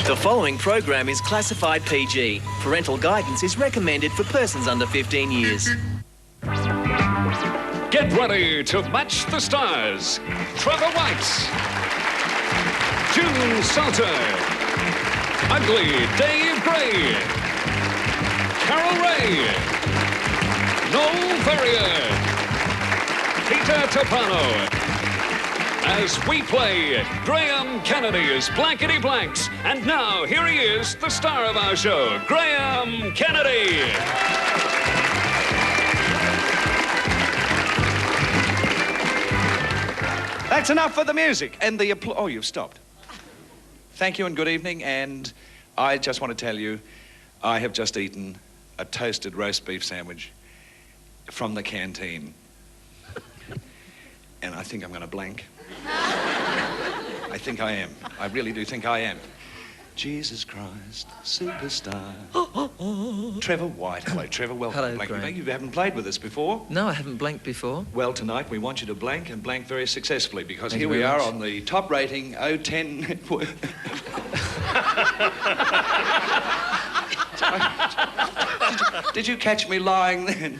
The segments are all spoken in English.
The following program is classified PG. Parental guidance is recommended for persons under 15 years. Get ready to match the stars. Trevor White, June Salter, Ugly Dave Gray, Carol Ray, Noel Ferrier, Peter Topano, as we play Graham Kennedy's Blankety Blanks. And now, here he is, the star of our show, Graham Kennedy. That's enough for the music and the applause. Oh, you've stopped. Thank you and good evening. And I just want to tell you, I have just eaten a toasted roast beef sandwich from the canteen. And I think I'm going to blank. I think I am. I really do think I am. Jesus Christ, superstar. Trevor White. Hello, Trevor. Welcome Hello, to Blank. Graham. You haven't played with us before. No, I haven't blanked before. Well, tonight we want you to blank and blank very successfully because Thank here you we very are much. on the top rating 010 network. Did you catch me lying then?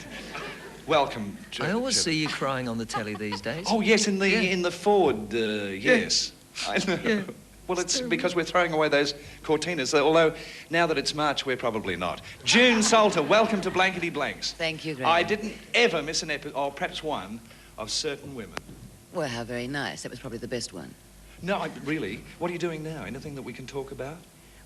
Welcome. I always see you crying on the telly these days. Oh yes, in the Yeah. Ford. Yes, I know. Yeah. Well, it's because we're throwing away those Cortinas. Although now that it's March, we're probably not. June Salter, welcome to Blankety Blanks. Thank you, Graham. I didn't ever miss an episode, or perhaps one, of Certain Women. Well, how very nice. That was probably the best one. No, really. What are you doing now? Anything that we can talk about?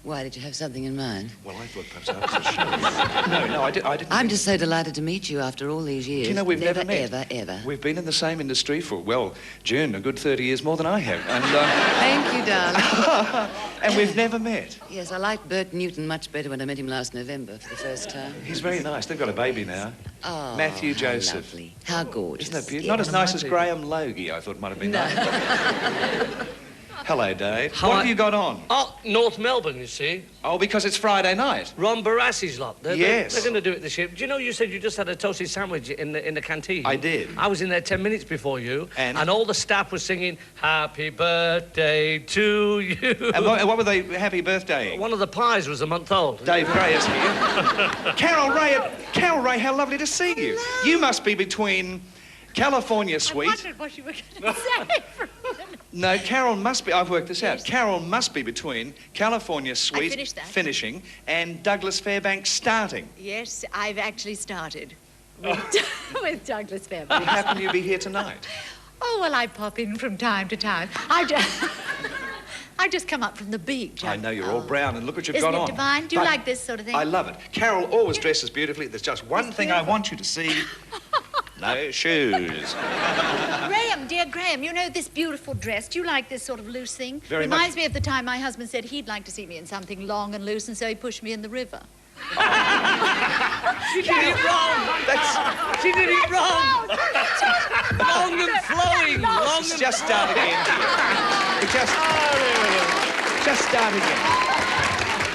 Why, did you have something in mind? Well, I thought perhaps after the show. No, I didn't. I'm just so delighted to meet you after all these years. Do you know, we've never met. Ever. We've been in the same industry for, well, June, a good 30 years more than I have. And, Thank you, darling. and we've never met. Yes, I liked Bert Newton much better when I met him last November for the first time. He's very nice. They've got a baby now. Oh, Matthew how Joseph. lovely. How gorgeous. Isn't that beautiful? Yeah. Not as nice as people. Graham Logie, I thought might have been No. nice. Hello, Dave. Hi. What have you got on? Oh, North Melbourne, you see. Oh, because it's Friday night. Ron Barassi's lot. Yes. They're going to do it this year. Do you know you said you just had a toasted sandwich in the canteen? I did. I was in there 10 minutes before you. And? all the staff was singing, Happy Birthday to you. And what were they happy birthday? One of the pies was a month old. Dave Gray is here. Carol Ray, how lovely to see you. Hello. You must be between California I Suite. wondered what you were going to say for a minute. No, Carol must be, I've worked this out. Yes. Carol must be between California Suite finished that. finishing and Douglas Fairbanks starting. Yes, I've actually started with Douglas Fairbanks. How can you be here tonight? Oh, well, I pop in from time to time. I just come up from the beach. I know you're all brown and look what you've Isn't got it on. divine? Do you But like this sort of thing? I love it. Carol always dresses beautifully. There's just one It's thing I beautiful. want you to see. No shoes. Graham, dear Graham, you know this beautiful dress. Do you like this sort of loose thing? Very much. Reminds me of the time my husband said he'd like to see me in something long and loose, and so he pushed me in the river. She did it wrong. She did it wrong. Long and flowing. Long Let's and just start again. Just start again.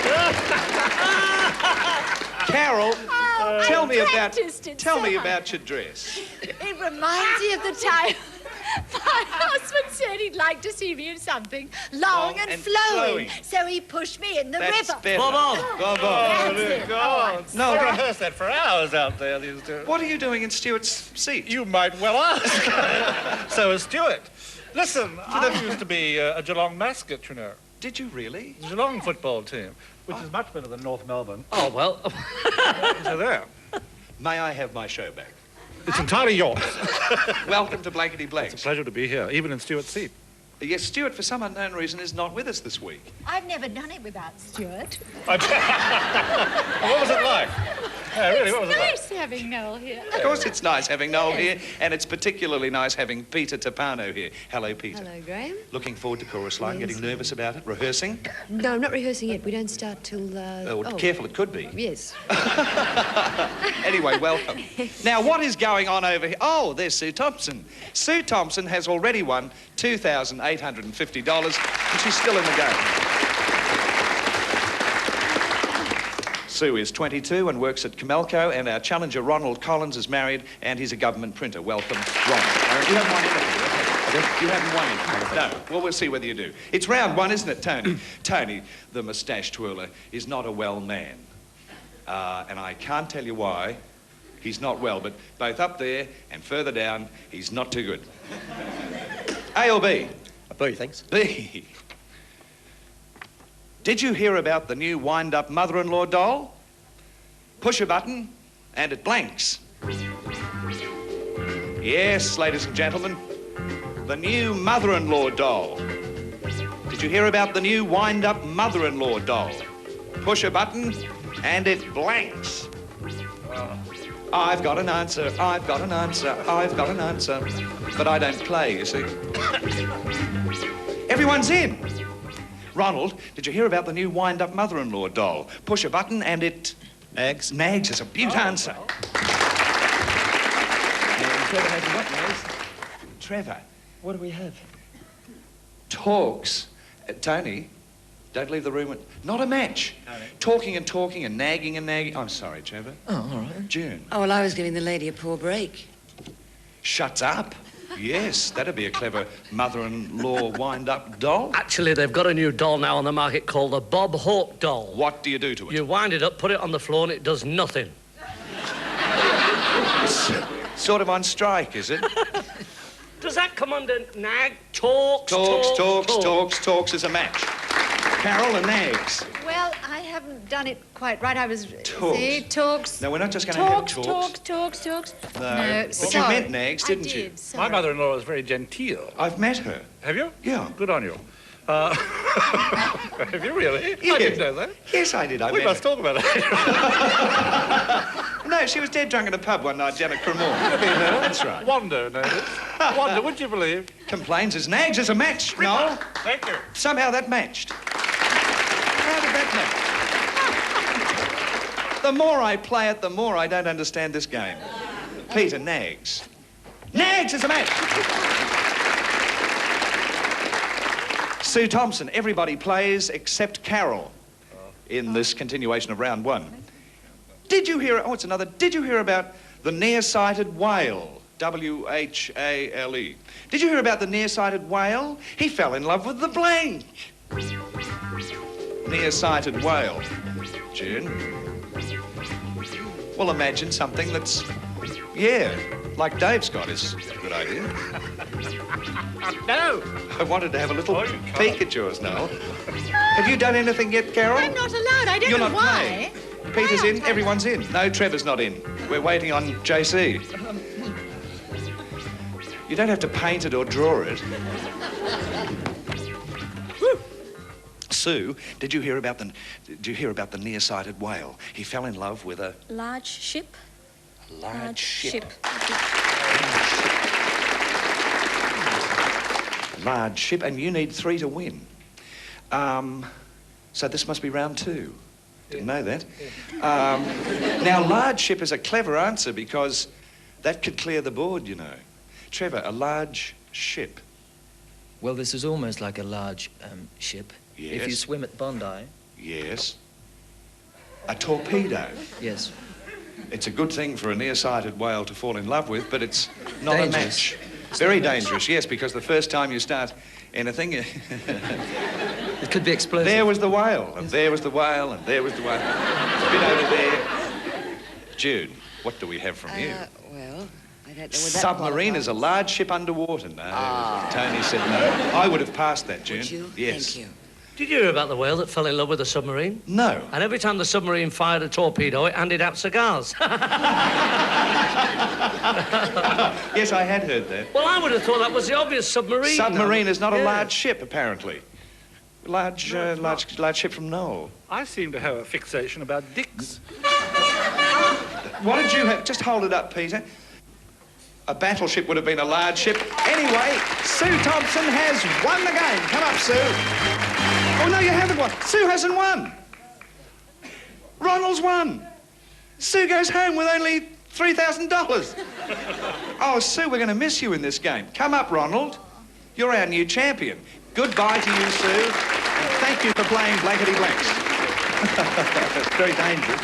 Carol, tell me practiced it tell so me much. about your dress. It reminds me of the time my husband said he'd like to see me in something long and flowing. So he pushed me in the That's river. better. Bob on. Bob on. That's it. No, I rehearsed that for hours out there these days. what are you doing in Stuart's seat? You might well ask. So is Stuart. Listen, Stuart used to be a Geelong mascot, you know. Did you really? The Geelong football team, which is much better than North Melbourne. Oh, well. So there. May I have my show back? It's entirely yours. Welcome to Blankety Blanks. It's a pleasure to be here, even in Stuart's seat. Yes, Stuart, for some unknown reason, is not with us this week. I've never done it without Stuart. What was it like? Yeah, really, what was it like? Nice having Noel here. Of course, it's nice having Noel here, and it's particularly nice having Peter Topano here. Hello, Peter. Hello, Graham. Looking forward to Chorus Line, Yes. getting nervous about it, rehearsing. No, I'm not rehearsing yet. We don't start till... Careful, it could be. Yes. Anyway, welcome. Now, what is going on over here? Oh, there's Sue Thompson. Sue Thompson has already won $2,850, and she's still in the game. Sue is 22 and works at Comelco, and our challenger, Ronald Collins, is married, and he's a government printer. Welcome, Ron. You don't mind anything, okay? You haven't won it. No. Well, we'll see whether you do. It's round one, isn't it, Tony? Tony, the moustache twirler, is not a well man. And I can't tell you why. He's not well, but both up there and further down, he's not too good. A or B? B, thanks. B. Did you hear about the new wind-up mother-in-law doll? Push a button and it blanks. Yes, ladies and gentlemen, the new mother-in-law doll. Did you hear about the new wind-up mother-in-law doll? Push a button and it blanks. I've got an answer, I've got an answer, I've got an answer. But I don't play, you see. Everyone's in. Ronald, did you hear about the new wind-up mother-in-law doll? Push a button and it... Nags. Nags is a beaut answer. And Trevor hasn't got nags. Trevor. What do we have? Talks. Tony, don't leave the room. Not a match. No. Talking and talking and nagging and nagging. I'm sorry, Trevor. Oh, all right. June. Oh, well, I was giving the lady a poor break. Shuts up. Yes, that'd be a clever mother-in-law wind-up doll. Actually, they've got a new doll now on the market called the Bob Hawke doll. What do you do to it? You wind it up, put it on the floor, and it does nothing. It's sort of on strike, is it? Does that come under nag? Talks Talks is a match. Carol and nags. Well, I haven't done it quite right. I was... Talks. See, talks. No, we're not just going to have Talks. No, but sorry. you meant nags, didn't you? Did, sorry. My mother-in-law is very genteel. I've met her. Have you? Yeah. Good on you. Have you really? Yes. I didn't know that. Yes, I did. I We met must her. talk about it. No, she was dead drunk in a pub one night down at Cremorne. That's right. Wanda knows it. Wanda, would you believe? Complains as nags is a match, Noel. Thank you. Somehow that matched. How did that match? The more I play it, the more I don't understand this game. Peter, nags. Nags is a match! Sue Thompson, everybody plays except Carol in this continuation of round one. Did you hear... Oh, it's another... Did you hear about the nearsighted whale? W-H-A-L-E. Did you hear about the nearsighted whale? He fell in love with the blank. Nearsighted whale. June? Well, imagine something that's... Yeah, like Dave's got is a good idea. No. I wanted to have a little peek at yours, Noel. Have you done anything yet, Carol? I'm not allowed. I don't You're know not why. playing. Peter's in, everyone's in. No, Trevor's not in. We're waiting on JC. You don't have to paint it or draw it. Sue, did you hear about the nearsighted whale? He fell in love with a Large ship. large ship. Large ship, and you need 3 to win. So this must be round 2. Didn't know that. Now, large ship is a clever answer because that could clear the board, you know. Trevor, a large ship. Well, this is almost like a large ship. Yes. If you swim at Bondi. Yes. A torpedo. Yes. It's a good thing for a nearsighted whale to fall in love with, but it's not Dangerous. a match. Very dangerous, yes, because the first time you start anything... It could be explosive. There was the whale, and there was the whale, and there was the whale. A bit over there. Jude, what do we have from you? Well, I don't know what that Submarine is a qualifies. large ship underwater. No, Tony said no. I would have passed that, June. Would you? Yes. Thank you. Did you hear about the whale that fell in love with a submarine? No. And every time the submarine fired a torpedo, it handed out cigars. Yes, I had heard that. Well, I would have thought that was the obvious submarine. Submarine is not a Yeah. large ship, apparently. Large ship from Noel. I seem to have a fixation about dicks. What did you have? Just hold it up, Peter. A battleship would have been a large ship. Anyway, Sue Thompson has won the game. Come up, Sue. Oh, no, you haven't won. Sue hasn't won. Ronald's won. Sue goes home with only $3,000. Oh, Sue, we're going to miss you in this game. Come up, Ronald. You're our new champion. Goodbye to you, Sue. And thank you for playing Blankety Blanks. It's very dangerous.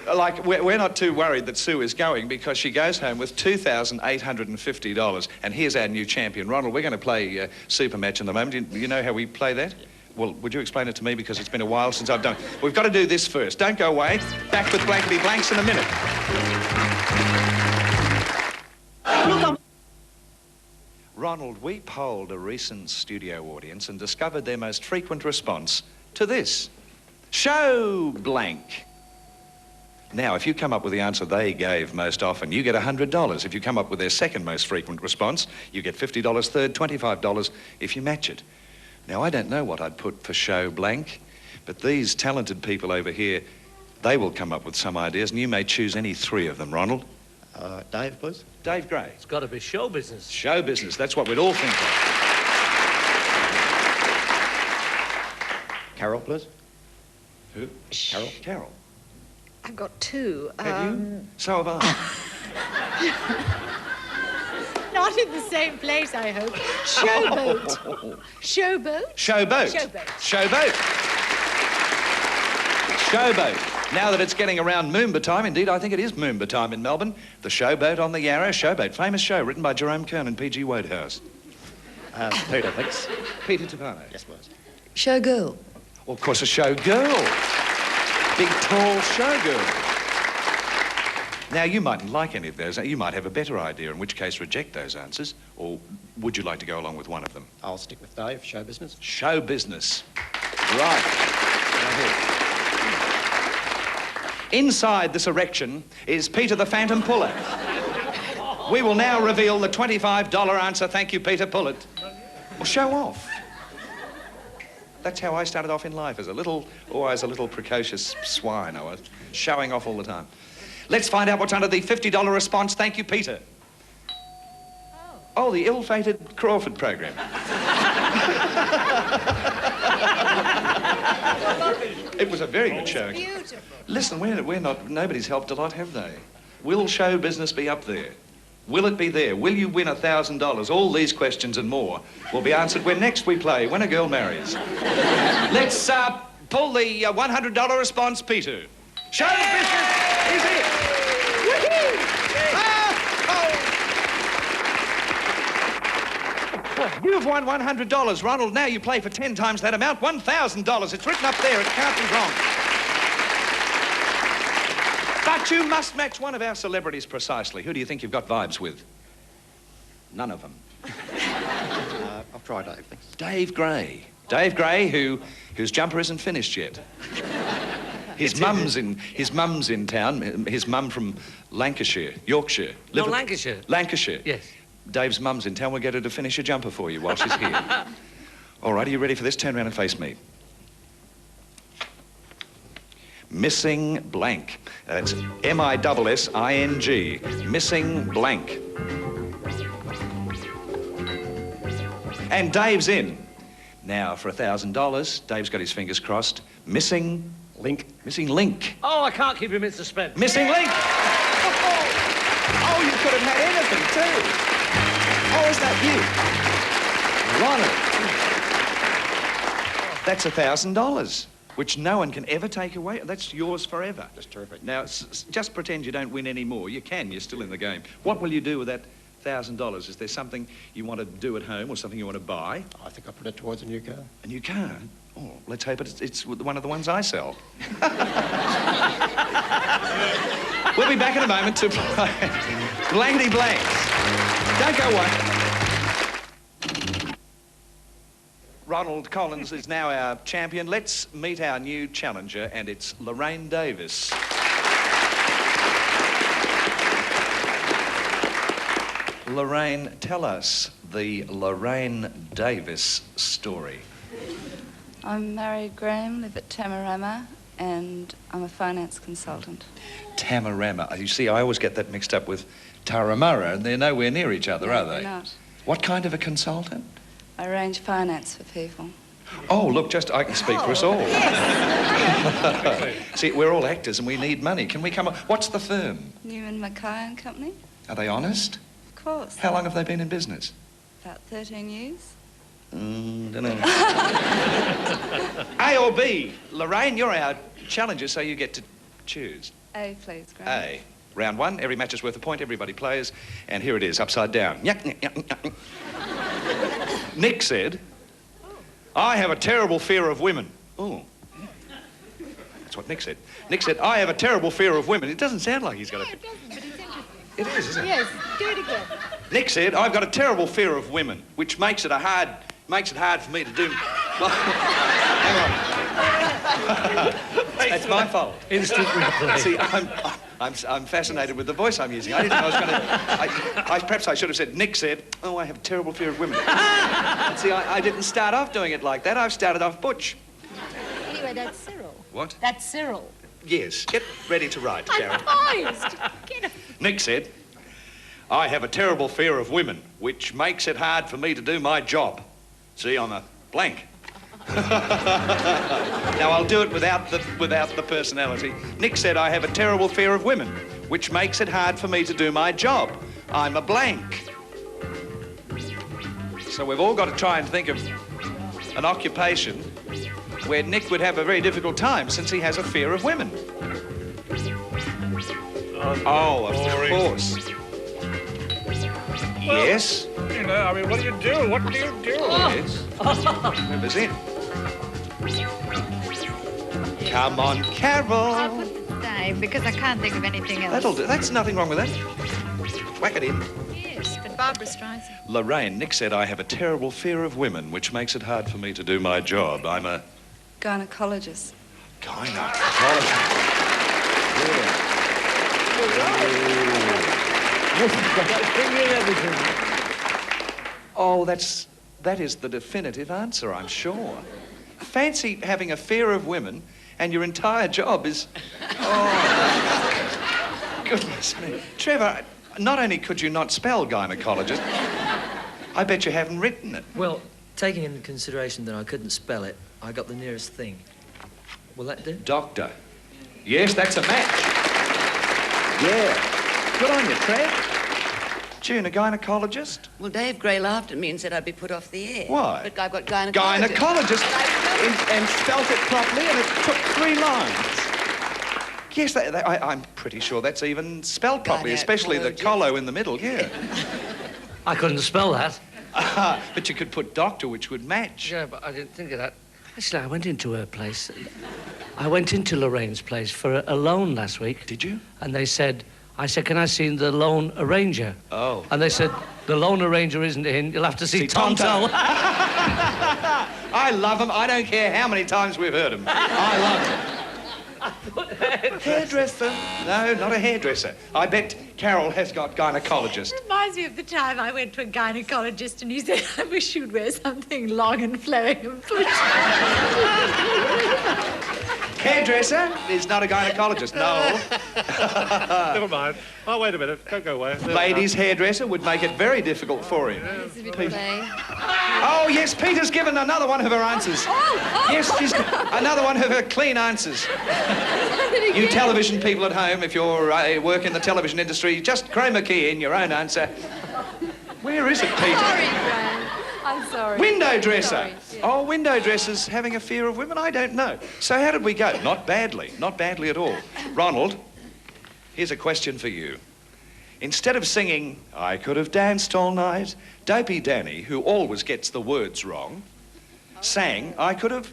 like, we're not too worried that Sue is going because she goes home with $2,850. And here's our new champion, Ronald. We're going to play Super Match in the moment. You know how we play that? Well, would you explain it to me because it's been a while since I've done it. We've got to do this first. Don't go away. Back with Blankety Blanks in a minute. Ronald, we polled a recent studio audience and discovered their most frequent response to this. Show blank. Now, if you come up with the answer they gave most often, you get $100. If you come up with their second most frequent response, you get $50, third, $25 if you match it. Now, I don't know what I'd put for show blank, but these talented people over here, they will come up with some ideas, and you may choose any three of them, Ronald. Dave, please. Dave Gray. It's got to be show business. Show business, that's what we'd all think of. Carol, please. Who? Carol. Carol. I've got two. Have you? So have I. Not in the same place, I hope. Showboat. Showboat? Showboat. Showboat. Showboat. Showboat. Now that it's getting around Moomba time, indeed, I think it is Moomba time in Melbourne. The Showboat on the Yarra. Showboat, famous show written by Jerome Kern and P.G. Wodehouse. Peter, thanks. Peter Tavano. Yes, please. Showgirl. Well, of course, a showgirl. Big, tall showgirl. Now, you mightn't like any of those. You might have a better idea, in which case reject those answers. Or would you like to go along with one of them? I'll stick with Dave, show business. Show business. Right. Go ahead. Inside this erection is Peter the Phantom Puller. We will now reveal the $25 answer. Thank you, Peter. Pull it. Well, show off. That's how I started off in life, as always a little precocious swine. I was showing off all the time. Let's find out what's under the $50 response. Thank you, Peter. Oh, the ill-fated Crawford program. It was a very good show. Beautiful. Listen, we're not, nobody's helped a lot, have they? Will show business be up there? Will it be there? Will you win $1,000? All these questions and more will be answered when next we play When a Girl Marries. Let's pull the $100 response, Peter. Show business is here. You've won $100, Ronald. Now you play for 10 times that amount, $1,000. It's written up there. It can't be wrong. But you must match one of our celebrities precisely. Who do you think you've got vibes with? None of them. I'll try Dave, thanks. Dave Gray. Dave Gray, whose jumper isn't finished yet. His mum's in town. His mum from Lancashire, Yorkshire. No, Lancashire. Lancashire. Yes. Dave's mum's in town. We'll get her to finish a jumper for you while she's here. All right, are you ready for this? Turn around and face me. Missing blank. That's M-I-S-S-I-N-G. Missing blank. And Dave's in. Now, for $1,000, Dave's got his fingers crossed. Missing... Link. Missing link. Oh, I can't keep him in suspense. Missing link! Oh, you could have had anything, too. Oh, is that you? Ronald. That's $1,000, which no one can ever take away. That's yours forever. That's terrific. Now, just pretend you don't win any more. You can. You're still in the game. What will you do with that $1,000? Is there something you want to do at home or something you want to buy? I think I'll put it towards a new car. A new car? Oh, let's hope it's one of the ones I sell. We'll be back in a moment to play Blankety Blanks. Don't go away. Ronald Collins is now our champion. Let's meet our new challenger, and it's Lorraine Davis. Lorraine, tell us the Lorraine Davis story. I'm married, Graham, live at Tamarama, and I'm a finance consultant. Tamarama. You see, I always get that mixed up with Taramara, and they're nowhere near each other, are they? They're not. What kind of a consultant? I arrange finance for people. Oh, look, I can speak for us all. See, we're all actors and we need money. Can we come up? What's the firm? Newman Mackay and Company. Are they honest? Of course. How long have they been in business? About 13 years. Don't know. A or B? Lorraine, you're our challenger, so you get to choose. A, please, Graham. A. Round one, every match is worth a point, everybody plays, and here it is, upside down. Nick said, I have a terrible fear of women. Oh. That's what Nick said. Nick said, I have a terrible fear of women. It doesn't sound like he's got a... It doesn't, but it's interesting. It is, isn't it? Yes, do it again. Nick said, I've got a terrible fear of women, which makes it hard for me to do... Hang on. That's my fault. Instant replay. See, I'm fascinated with the voice I'm using. I didn't know I was going to... Perhaps I should have said, Nick said, oh, I have a terrible fear of women. See, I didn't start off doing it like that. I've started off butch. Anyway, that's Cyril. What? That's Cyril. Yes. Get ready to write, Karen. I'm poised. Get a... Nick said, I have a terrible fear of women, which makes it hard for me to do my job. See, I'm a blank. Now, I'll do it without the personality. Nick said, I have a terrible fear of women, which makes it hard for me to do my job. I'm a blank. So we've all got to try and think of an occupation where Nick would have a very difficult time since he has a fear of women. Oh, of course. Well, yes. You know, I mean, what do you do? What do you do? Yes. Remember's in. Come on, Carol. I'll put the stave because I can't think of anything else. That'll do. That's nothing wrong with that. Whack it in. Yes, but Barbara Streisand. Lorraine, Nick said, I have a terrible fear of women, which makes it hard for me to do my job. I'm a... Gynecologist. Gynecologist. Oh, that is the definitive answer, I'm sure. Fancy having a fear of women and your entire job is... Oh, goodness me. Trevor, not only could you not spell gynecologist, I bet you haven't written it. Well, taking into consideration that I couldn't spell it, I got the nearest thing. Will that do? Doctor. Yes, that's a match. Yeah. Good on you, Trev. June, a gynecologist? Well, Dave Gray laughed at me and said I'd be put off the air. Why? But I've got gynecologist. Gynecologist. And spelt it properly, and it took 3 lines. Yes, I'm pretty sure that's even spelled properly, especially the colo in the middle, yeah. I couldn't spell that. But you could put doctor, which would match. Yeah, but I didn't think of that. Actually, I went into her place. I went into Lorraine's place for a loan last week. Did you? And I said, can I see the loan arranger? Oh. And they said, the loan arranger isn't in, you'll have to see Tonto. I love him. I don't care how many times we've heard him. I love him. Hairdresser? No, not a hairdresser. I bet Carol has got gynecologist. Reminds me of the time I went to a gynecologist and he said, I wish you'd wear something long and flowing and push. Hairdresser is not a gynecologist, no. Never mind. Oh, wait a minute. Don't go away. Ladies' hairdresser would make it very difficult for him. This is a bit plain. Oh, yes, Peter's given another one of her answers. Yes, she's another one of her clean answers. You television people at home, if you're work in the television industry, just chroma key in your own answer. Where is it, Peter? Sorry, Graham. I'm sorry. Window dresser. Sorry, yeah. Oh, window dressers having a fear of women? I don't know. So how did we go? Not badly. Not badly at all. Ronald, here's a question for you. Instead of singing, I could have danced all night, Dopey Danny, who always gets the words wrong, sang, I could have...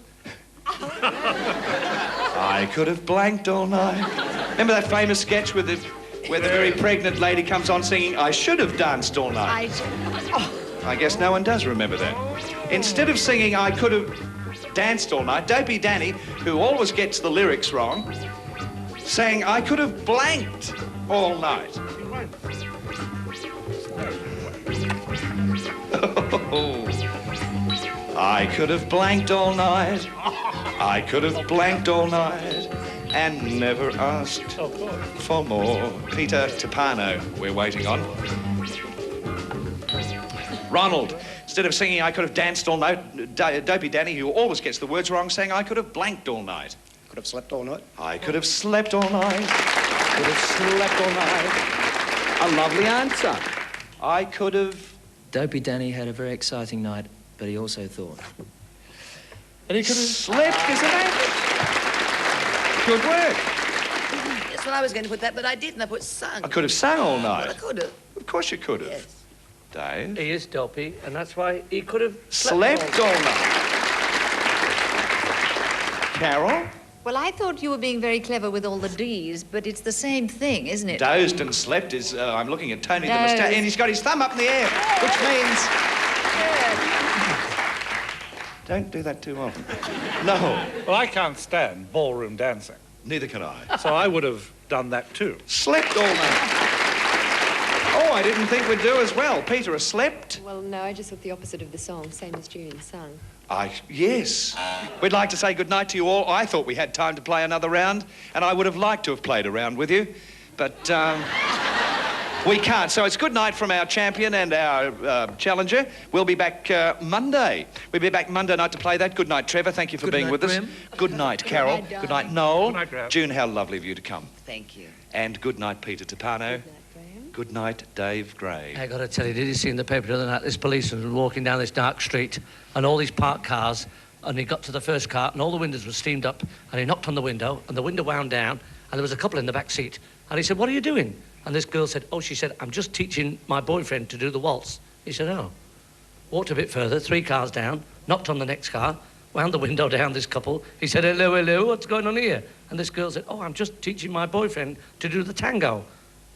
I could have blanked all night. Remember that famous sketch where the very pregnant lady comes on singing, I should have danced all night? I guess no one does remember that. Instead of singing, I could have danced all night, Dopey Danny, who always gets the lyrics wrong, sang, I could have blanked all night. I could have blanked all night. I could have blanked all night and never asked for more. Peter Tapano, we're waiting on. Ronald, instead of singing I could have danced all night, Dopey Danny, who always gets the words wrong, sang I could have blanked all night. Could have slept all night. I could have slept all night. Could have slept all night. A lovely answer. I could have... Dopey Danny had a very exciting night, but he also thought. And he could have slept, isn't it? Good work. Yes, well, I was going to put that, but I didn't. I put sung. I could have sang all night. Well, I could have. Of course you could have. Yes. Dave? He is dopey, and that's why he could have Slept all night. Carol? Well, I thought you were being very clever with all the D's, but it's the same thing, isn't it? Dozed and slept is, I'm looking at Tony the Dozed. Moustache, and he's got his thumb up in the air, which means... Don't do that too often. No. Well, I can't stand ballroom dancing. Neither can I. So I would have done that too. Slept all night. Oh, I didn't think we'd do as well. Peter, has slept? Well, no, I just thought the opposite of the song, same as Julian sung. Yes. We'd like to say good night to you all. I thought we had time to play another round, and I would have liked to have played a round with you, but we can't. So it's good night from our champion and our challenger. We'll be back Monday. We'll be back Monday night to play that. Good night, Trevor. Thank you for being with us. Good night, Carol. Good night, good night, Noel. Good night, Graham. June, how lovely of you to come. Thank you. And good night, Peter Tapano. Good night, Dave Gray. I got to tell you, did you see in the paper the other night, this policeman was walking down this dark street and all these parked cars, and he got to the first car and all the windows were steamed up, and he knocked on the window and the window wound down and there was a couple in the back seat, and he said, "What are you doing?" And this girl said, "Oh," she said, "I'm just teaching my boyfriend to do the waltz." He said, "Oh." Walked a bit further, 3 cars down, knocked on the next car, wound the window down, this couple. He said, "Hello, hello, what's going on here?" And this girl said, "Oh, I'm just teaching my boyfriend to do the tango."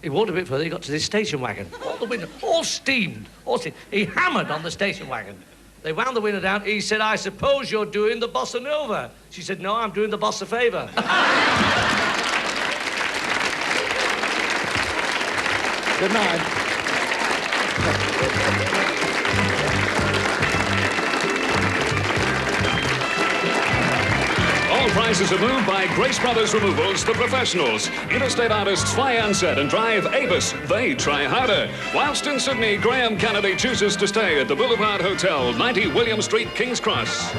He walked a bit further, he got to this station wagon. All the window, all steamed, all steamed. He hammered on the station wagon. They wound the window down. He said, "I suppose you're doing the bossa nova." She said, "No, I'm doing the bossa favour." Good night. All prizes are moved by Grace Brothers Removals, the professionals. Interstate artists fly on set and drive Avis. They try harder. Whilst in Sydney, Graham Kennedy chooses to stay at the Boulevard Hotel, 90 William Street, King's Cross.